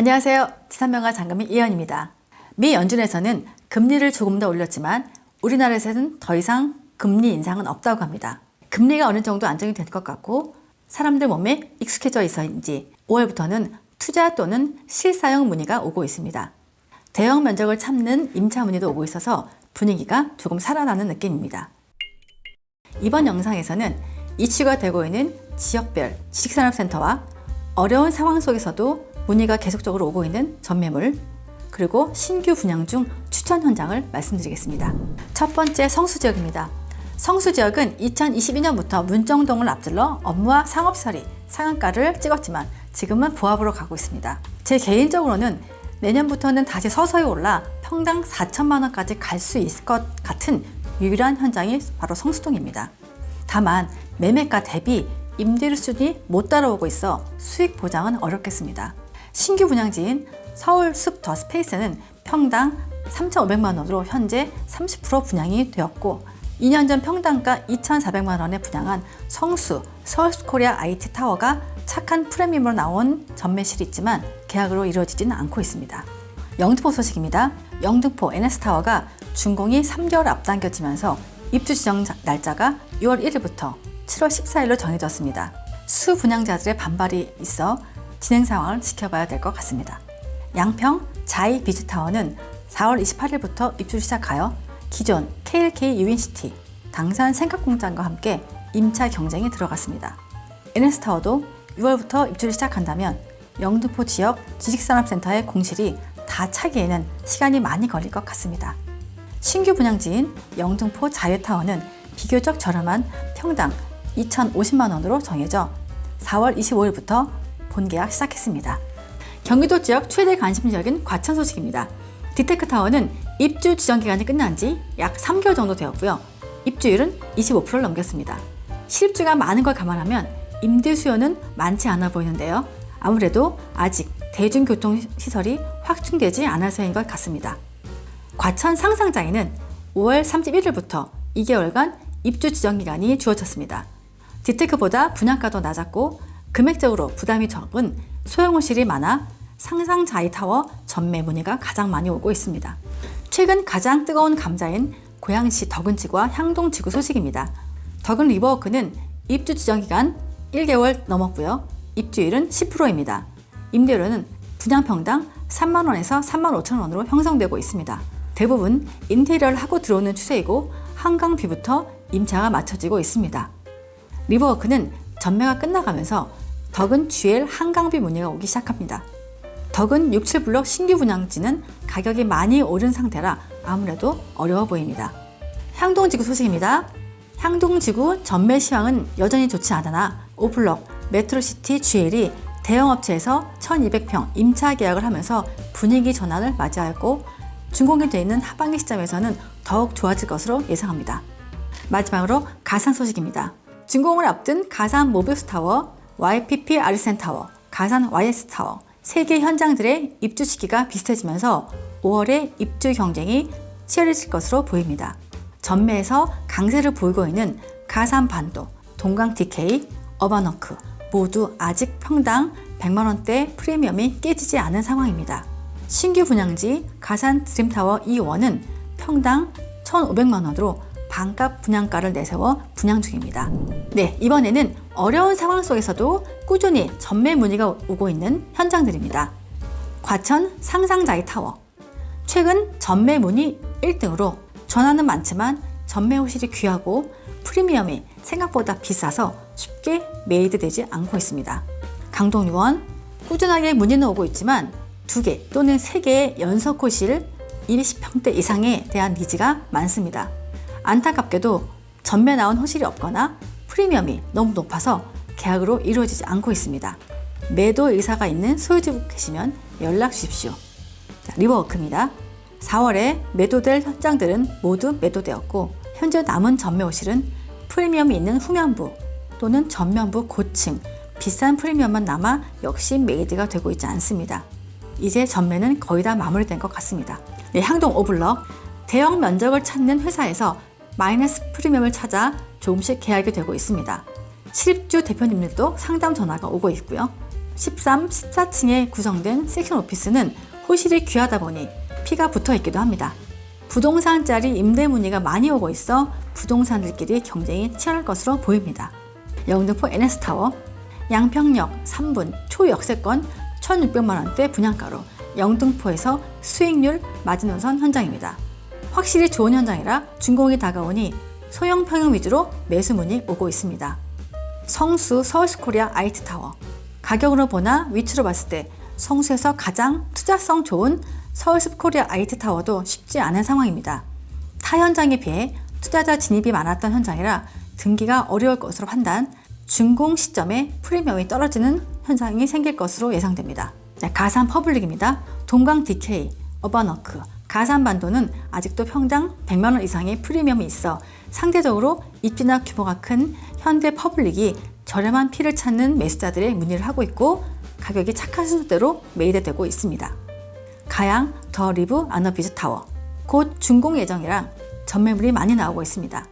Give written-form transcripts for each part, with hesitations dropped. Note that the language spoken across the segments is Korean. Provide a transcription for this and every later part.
안녕하세요. 지산명가 장금희 이현입니다. 미 연준에서는 금리를 조금 더 올렸지만 우리나라에서는 더 이상 금리 인상은 없다고 합니다. 금리가 어느 정도 안정이 될 것 같고 사람들 몸에 익숙해져 있어인지 5월부터는 투자 또는 실사용 문의가 오고 있습니다. 대형 면적을 참는 임차 문의도 오고 있어서 분위기가 조금 살아나는 느낌입니다. 이번 영상에서는 이슈가 되고 있는 지역별 지식산업센터와 어려운 상황 속에서도 문의가 계속적으로 오고 있는 전매물, 그리고 신규 분양 중 추천 현장을 말씀드리겠습니다. 첫 번째 성수지역입니다. 성수지역은 2022년부터 문정동을 앞질러 업무와 상업설이 상한가를 찍었지만 지금은 보합으로 가고 있습니다. 제 개인적으로는 내년부터는 다시 서서히 올라 평당 4천만 원까지 갈 수 있을 것 같은 유일한 현장이 바로 성수동입니다. 다만 매매가 대비 임대료 수준이 못 따라오고 있어 수익 보장은 어렵겠습니다. 신규 분양지인 서울 숲 더 스페이스는 평당 3,500만 원으로 현재 30% 분양이 되었고 2년 전 평당가 2,400만 원에 분양한 성수 서울스코리아 IT 타워가 착한 프리미엄으로 나온 전매실이 있지만 계약으로 이루어지지는 않고 있습니다. 영등포 소식입니다. 영등포 NS타워가 준공이 3개월 앞당겨지면서 입주 지정 날짜가 6월 1일부터 7월 14일로 정해졌습니다. 수분양자들의 반발이 있어 진행 상황을 지켜봐야 될 것 같습니다. 양평 자이 비즈타워는 4월 28일부터 입주를 시작하여 기존 KLK 유인시티, 당산 생각공장과 함께 임차 경쟁에 들어갔습니다. NS타워도 6월부터 입주를 시작한다면 영등포 지역 지식산업센터의 공실이 다 차기에는 시간이 많이 걸릴 것 같습니다. 신규 분양지인 영등포 자유타워는 비교적 저렴한 평당 2,050만 원으로 정해져 4월 25일부터 본계약 시작했습니다. 경기도 지역 최대 관심 지역인 과천 소식입니다. 디테크타워는 입주 지정 기간이 끝난 지 약 3개월 정도 되었고요. 입주율은 25%를 넘겼습니다. 실입주가 많은 걸 감안하면 임대 수요는 많지 않아 보이는데요. 아무래도 아직 대중교통시설이 확충되지 않아서인 것 같습니다. 과천 상상장에는 5월 31일부터 2개월간 입주 지정 기간이 주어졌습니다. 디테크보다 분양가도 낮았고 금액적으로 부담이 적은 소형호실이 많아 상상자이타워 전매 문의가 가장 많이 오고 있습니다. 최근 가장 뜨거운 감자인 고양시 덕은지구와 향동지구 소식입니다. 덕은 리버워크는 입주 지정 기간 1개월 넘었고요. 입주율은 10%입니다. 임대료는 분양평당 3만 원에서 3만 5천 원으로 형성되고 있습니다. 대부분 인테리어를 하고 들어오는 추세이고 한강뷰부터 임차가 맞춰지고 있습니다. 리버워크는 전매가 끝나가면서 덕은 GL 한강뷰 문의가 오기 시작합니다. 덕은 6, 7블록 신규 분양지는 가격이 많이 오른 상태라 아무래도 어려워 보입니다. 향동지구 소식입니다. 향동지구 전매 시황은 여전히 좋지 않으나 5블록 메트로시티 GL이 대형업체에서 1,200평 임차 계약을 하면서 분위기 전환을 맞이하였고 준공이 되어 있는 하반기 시점에서는 더욱 좋아질 것으로 예상합니다. 마지막으로 가산 소식입니다. 준공을 앞둔 가산 모비스타워, YPP 아르센타워, 가산 YS타워 3개 현장들의 입주 시기가 비슷해지면서 5월에 입주 경쟁이 치열해질 것으로 보입니다. 전매에서 강세를 보이고 있는 가산 반도, 동강 TK, 어바너크 모두 아직 평당 100만 원대 프리미엄이 깨지지 않은 상황입니다. 신규 분양지 가산 드림타워 2원은 평당 1,500만 원으로 반값 분양가를 내세워 분양 중입니다. 네, 이번에는 어려운 상황 속에서도 꾸준히 전매 문의가 오고 있는 현장들입니다. 과천 상상자이타워. 최근 전매 문의 1등으로 전화는 많지만 전매 호실이 귀하고 프리미엄이 생각보다 비싸서 쉽게 매입되지 않고 있습니다. 강동유원. 꾸준하게 문의는 오고 있지만 2개 또는 3개의 연석 호실 20평대 이상에 대한 니즈가 많습니다. 안타깝게도 전매 나온 호실이 없거나 프리미엄이 너무 높아서 계약으로 이루어지지 않고 있습니다. 매도 의사가 있는 소유주 계시면 연락 주십시오. 리버워크입니다. 4월에 매도될 현장들은 모두 매도되었고 현재 남은 전매 호실은 프리미엄이 있는 후면부 또는 전면부 고층 비싼 프리미엄만 남아 역시 매입가 되고 있지 않습니다. 이제 전매는 거의 다 마무리된 것 같습니다. 네, 향동 5블럭. 대형 면적을 찾는 회사에서 마이너스 프리미엄을 찾아 조금씩 계약이 되고 있습니다. 실입주 대표님들도 상담 전화가 오고 있고요. 13, 14층에 구성된 섹션 오피스는 호실이 귀하다 보니 피가 붙어 있기도 합니다. 부동산짜리 임대 문의가 많이 오고 있어 부동산들끼리 경쟁이 치열할 것으로 보입니다. 영등포 NS타워, 양평역 3분 초역세권 1,600만원대 분양가로 영등포에서 수익률 마지노선 현장입니다. 확실히 좋은 현장이라 준공이 다가오니 소형 평형 위주로 매수 문의 오고 있습니다. 성수 서울스코리아 아이트타워, 가격으로 보나 위치로 봤을 때 성수에서 가장 투자성 좋은 서울스코리아 아이트타워도 쉽지 않은 상황입니다. 타 현장에 비해 투자자 진입이 많았던 현장이라 등기가 어려울 것으로 판단, 준공 시점에 프리미엄이 떨어지는 현상이 생길 것으로 예상됩니다. 가산 퍼블릭입니다. 동강 DK, 어반워크, 가산반도는 아직도 평당 100만원 이상의 프리미엄이 있어 상대적으로 입지나 규모가 큰 현대 퍼블릭이 저렴한 피를 찾는 매수자들의 문의를 하고 있고 가격이 착한 순서대로 매입되고 있습니다. 가양 더 리브 아너비즈 타워, 곧 준공 예정이라 전매물이 많이 나오고 있습니다.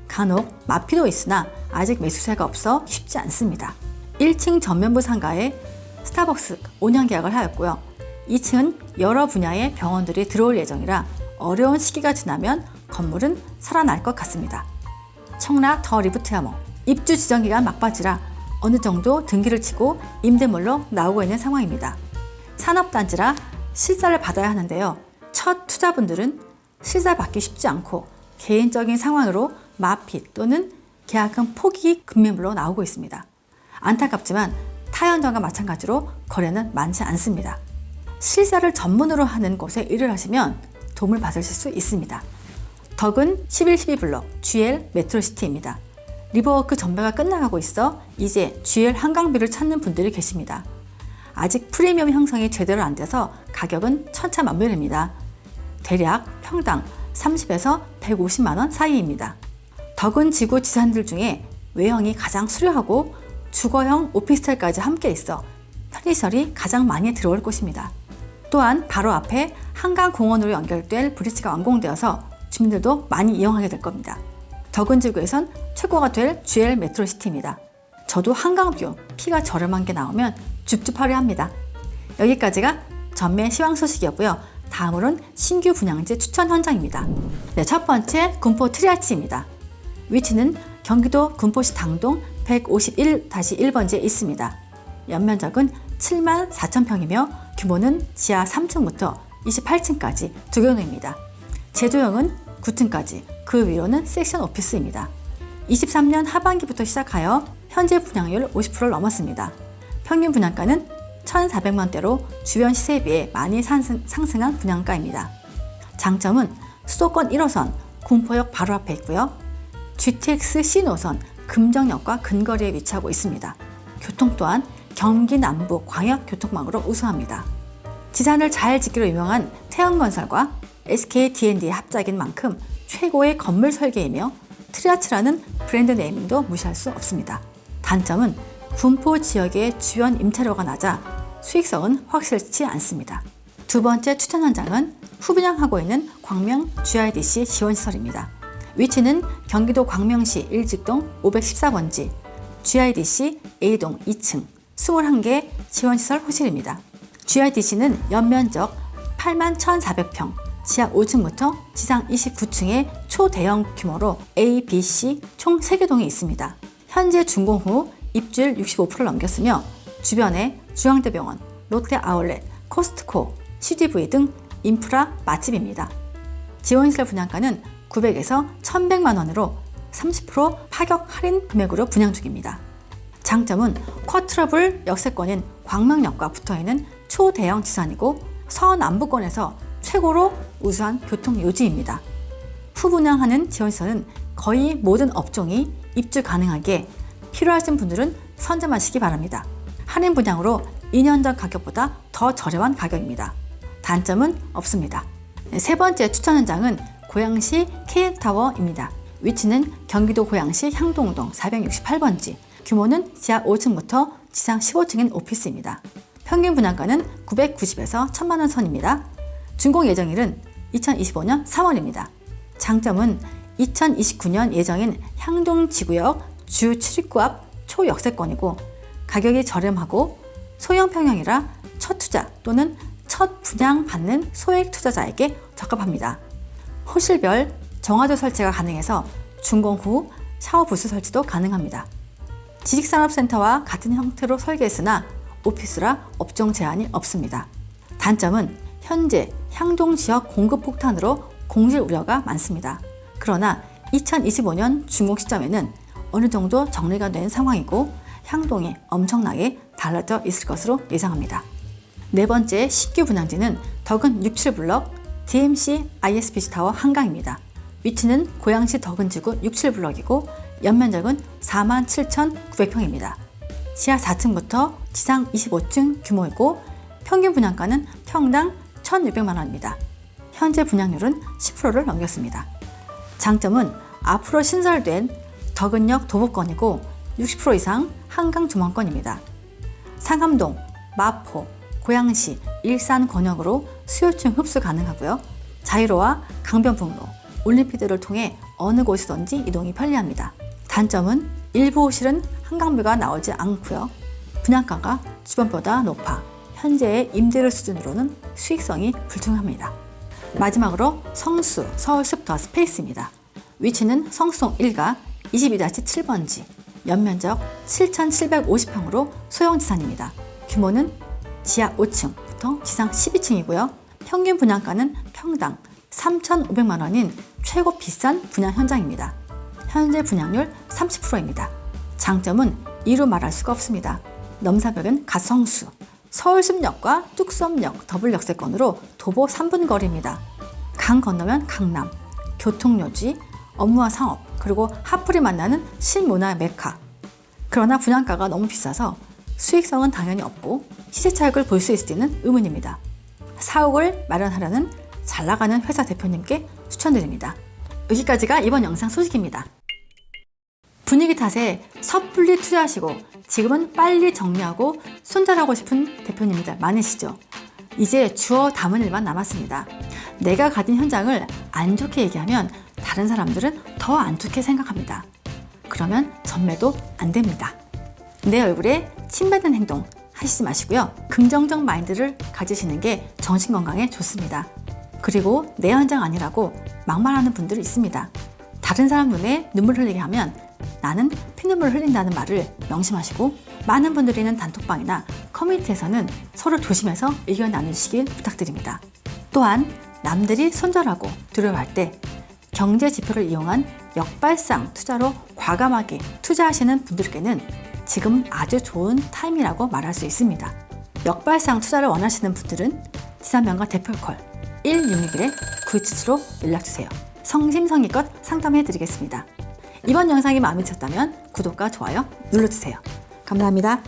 간혹 마피도 있으나 아직 매수세가 없어 쉽지 않습니다. 1층 전면부 상가에 스타벅스 5년 계약을 하였고요. 2층은 여러 분야의 병원들이 들어올 예정이라 어려운 시기가 지나면 건물은 살아날 것 같습니다. 청락 더 리브트야모, 입주 지정기간 막바지라 어느 정도 등기를 치고 임대물로 나오고 있는 상황입니다. 산업단지라 실사를 받아야 하는데요. 첫 투자분들은 실사 받기 쉽지 않고 개인적인 상황으로 마피 또는 계약금 포기 급매물로 나오고 있습니다. 안타깝지만 타 현장과 마찬가지로 거래는 많지 않습니다. 실사를 전문으로 하는 곳에 일을 하시면 도움을 받으실 수 있습니다. 덕은 1112 블록 GL 메트로시티입니다. 리버워크 전매가 끝나가고 있어 이제 GL 한강뷰를 찾는 분들이 계십니다. 아직 프리미엄 형성이 제대로 안 돼서 가격은 천차만별입니다. 대략 평당 30에서 150만원 사이입니다. 덕은 지구 지산들 중에 외형이 가장 수려하고 주거형 오피스텔까지 함께 있어 편의시설이 가장 많이 들어올 곳입니다. 또한 바로 앞에 한강공원으로 연결될 브릿지가 완공되어서 주민들도 많이 이용하게 될 겁니다. 덕은 지구에선 최고가 될 GL 메트로시티입니다. 저도 한강뷰, 피가 저렴한 게 나오면 줍줍하려 합니다. 여기까지가 전매 시황 소식이었고요. 다음으로는 신규 분양지 추천 현장입니다. 첫 번째 군포 트리아치입니다. 위치는 경기도 군포시 당동 151-1번지에 있습니다. 연면적은 7만 4천 평이며 규모는 지하 3층부터 28층까지 두 경로입니다. 제조형은 9층까지, 그 위로는 섹션 오피스입니다. 23년 하반기부터 시작하여 현재 분양률 50%를 넘었습니다. 평균 분양가는 1,400만대로 주변 시세에 비해 많이 상승한 분양가입니다. 장점은 수도권 1호선 군포역 바로 앞에 있고요. GTX C노선 금정역과 근거리에 위치하고 있습니다. 교통 또한 경기 남부 광역교통망으로 우수합니다. 지산을 잘 짓기로 유명한 태영건설과 SK D&D의 합작인 만큼 최고의 건물 설계이며 트리아치라는 브랜드 네이밍도 무시할 수 없습니다. 단점은 군포 지역의 주변 임차료가 낮아 수익성은 확실치 않습니다. 두 번째 추천 현장은 후분양하고 있는 광명 GIDC 지원시설입니다. 위치는 경기도 광명시 일직동 514번지 GIDC A동 2층 21개 지원시설 호실입니다. GIDC는 연면적 8만 1,400평, 지하 5층부터 지상 29층의 초대형 규모로 A, B, C 총 3개 동이 있습니다. 현재 준공 후 입주율 65%를 넘겼으며 주변에 중앙대병원, 롯데아울렛, 코스트코, CGV 등 인프라 맛집입니다. 지원시설 분양가는 900에서 1,100만 원으로 30% 파격 할인 금액으로 분양 중입니다. 장점은 쿼트러블 역세권인 광명역과 붙어있는 초대형 지산이고 서남부권에서 최고로 우수한 교통 요지입니다. 후분양하는 지원시설은 거의 모든 업종이 입주 가능하기에 필요하신 분들은 선점하시기 바랍니다. 할인 분양으로 2년 전 가격보다 더 저렴한 가격입니다. 단점은 없습니다. 세 번째 추천 현장은 고양시 KN타워입니다. 위치는 경기도 고양시 향동동 468번지, 규모는 지하 5층부터 지상 15층인 오피스입니다. 평균 분양가는 990에서 1,000만 원 선입니다. 준공 예정일은 2025년 3월입니다. 장점은 2029년 예정인 향동지구역 주 출입구 앞 초역세권이고 가격이 저렴하고 소형 평형이라 첫 투자 또는 첫 분양 받는 소액 투자자에게 적합합니다. 호실별 정화조 설치가 가능해서 준공 후 샤워 부스 설치도 가능합니다. 지식산업센터와 같은 형태로 설계했으나 오피스라 업종 제한이 없습니다. 단점은 현재 향동 지역 공급 폭탄으로 공실 우려가 많습니다. 그러나 2025년 준공 시점에는 어느 정도 정리가 된 상황이고 향동이 엄청나게 달라져 있을 것으로 예상합니다. 네 번째 신규 분양지는 덕은 67블럭 DMC ISBC 타워 한강입니다. 위치는 고양시 덕은지구 67블럭이고 연면적은 47,900평입니다. 지하 4층부터 지상 25층 규모이고 평균 분양가는 평당 1,600만 원입니다. 현재 분양률은 10%를 넘겼습니다. 장점은 앞으로 신설된 덕은역 도보권이고 60% 이상 한강 조망권입니다. 상암동, 마포, 고양시, 일산 권역으로 수요층 흡수 가능하고요. 자유로와 강변북로, 올림피드를 통해 어느 곳이든지 이동이 편리합니다. 단점은 일부 호실은 한강뷰가 나오지 않고요. 분양가가 주변보다 높아 현재의 임대료 수준으로는 수익성이 불투명합니다. 마지막으로 성수 서울숲 더 스페이스입니다. 위치는 성수동 1가 22-7번지, 연면적 7,750평으로 소형지산입니다. 규모는 지하 5층부터 지상 12층이고요. 평균 분양가는 평당 3,500만 원인 최고 비싼 분양 현장입니다. 현재 분양률 30%입니다. 장점은 이루 말할 수가 없습니다. 넘사벽은 가성수, 서울숲역과 뚝섬역 더블 역세권으로 도보 3분 거리입니다. 강 건너면 강남, 교통요지, 업무와 상업, 그리고 하플이 만나는 신문화 메카. 그러나 분양가가 너무 비싸서 수익성은 당연히 없고 시세 차익을 볼 수 있을지는 의문입니다. 4억을 마련하려는 잘 나가는 회사 대표님께 추천드립니다. 여기까지가 이번 영상 소식입니다. 분위기 탓에 섣불리 투자하시고 지금은 빨리 정리하고 손절하고 싶은 대표님들 많으시죠? 이제 주워 담은 일만 남았습니다. 내가 가진 현장을 안 좋게 얘기하면 다른 사람들은 더 안 좋게 생각합니다. 그러면 전매도 안 됩니다. 내 얼굴에 침 뱉는 행동 하시지 마시고요. 긍정적 마인드를 가지시는 게 정신건강에 좋습니다. 그리고 내 현장 아니라고 막말하는 분들이 있습니다. 다른 사람 눈에 눈물 흘리게 하면 나는 피눈물 흘린다는 말을 명심하시고 많은 분들이 있는 단톡방이나 커뮤니티에서는 서로 조심해서 의견 나누시길 부탁드립니다. 또한 남들이 손절하고 두려워할 때 경제 지표를 이용한 역발상 투자로 과감하게 투자하시는 분들께는 지금 아주 좋은 타임이라고 말할 수 있습니다. 역발상 투자를 원하시는 분들은 지산명가 대표콜 1661-977로 연락주세요. 성심성의껏 상담해드리겠습니다. 이번 영상이 마음에 드셨다면 구독과 좋아요 눌러주세요. 감사합니다.